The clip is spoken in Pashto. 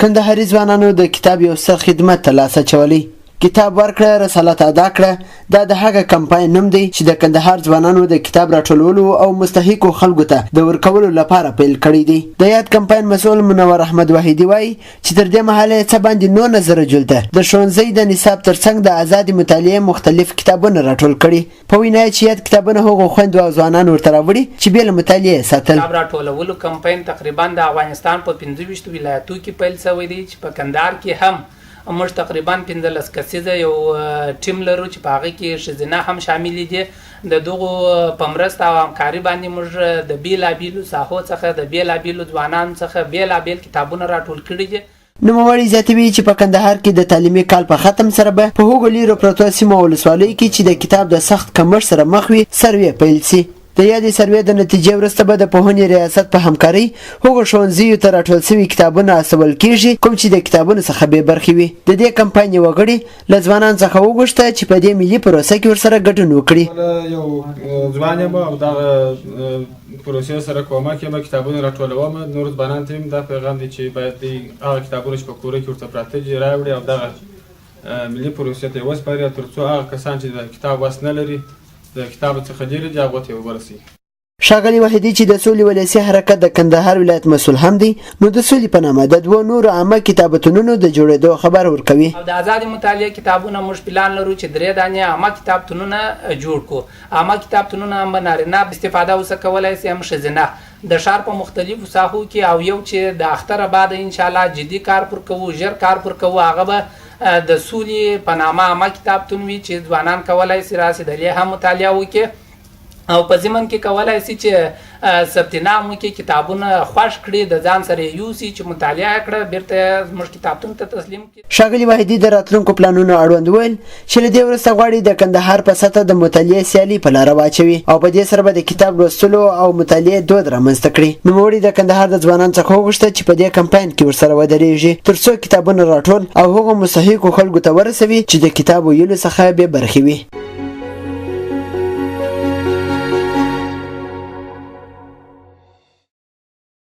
کندهاري ځوانانو د کتاب یو څه خدمت ترلاسه چولی. کتاب ورکړه رسالت ادا کړه دا د هغه کمپاین نوم دی چې د کندهار ځوانانو د کتاب راټولولو او مستحقو خلکو ته د ورکولو لپاره پیل کړی دی. د یاد کمپاین مسؤل منور احمد وحیدی وایي چې تر دې مهاله څه باندې 9000 جلده د ښوونځي د نصاب ترڅنګ د آزادې مطالعې مختلف کتابونه راټول کړي. په وینا چې یاد کتابونه هغو خویندو او ځوانانو ورته راوړي چې بې له مطالعې ساتل. کتاب راټولولو کمپاین تقریبا د افغانستان په 25 ولایتو کې پیل شوی دی چې په کندهار کې هم موږ تقریبا 15 کسیزه یو ټیم لرو چې په هغه کې ښځینه هم شامل دي. د دغو په مرسته او همکاري باندې موږ د بیلابیلو ساحو څخه د بیلابیلو ځوانانو څخه بیلابیل کتابونه راټول کړي دي. نوموړی زیاتوي چې په کندهار کې د تعلیمي کال په ختم سره به په هغو لیرو پرتو سیمو او ولسوالیو کې چې د کتاب د سخت کمښت سره مخ وي سروې پیل سي. د یادې سروې د نتیجې وروسته به د پوهنې ریاست په همکارۍ هغو ښوونځیو ته راټول شوي کتابونه استول کیږي کوم چې د کتابونو څخه بې برخې وي. د دې کمپاین یوه غړي له ځوانانو څخه وغوښته چې په دې ملي پروسه کې ورسره ګډون وکړي. یو ځوان یم او دغه پروسې سره کومک یم کتابونه راټولوم. نور ځوانانو ته هم دا پیغام دی چې باید هغه کتابونه چې په کوره کې ورته پراته دي راوړي او دغه ملي پروسې ته یې وسپاري تر څو هغه کسان چې د کتاب وس نه لري د کتاب څخه ډېر دي هغو ته یې ورسوي. ښاغلي وحیدي چې د سولې ولسي حرکت د کندهار ولایت مسؤل هم دی نو د سولې په نامه د 2 نورو عامه کتابتونونو د جوړېدو خبر ورکوي. او د آزادې مطالعې کتابونه موږ پلان لرو چې 3 دانې عامه کتابتونونه جوړ کړو. عامه کتابتونونه هم نارینه استفاده اوسه کولی شي هم ښځینه د ښار په مختلفو ساحو کې او یو چې د اختر بعد انشاءالله جدي کار پر کوو ژر کار پر کوو هغه به د سولې په نامه عامه کتابتون وي چې ځوانان کولی شي راسي د دې هم مطالعه وکړي او په ضمن کې کولی شي چې ثبت نام وکړي کتابونه خوښ کړي د ځان سره یوسي چې مطالعه کړه بیرته زموږ کتابتون ته تسلیم کړي. ښاغلي وحیدي د راتلونکو پلانونو اړوند ویل چې له دې وروسته غواړي د کندهار په سطحه د مطالعې سیالي په لاره واچوي او په دې سره به د کتاب لوستلو او مطالعې دود رامنځته کړي. نوموړي د کندهار د ځوانانو څخه وغوښته چې په دې کمپاین کې ورسره ودرېږي تر څو کتابونه راټول او هغو مستحقو خلکو ته ورسوي چې د کتاب ویلو څخه بې برخې وي.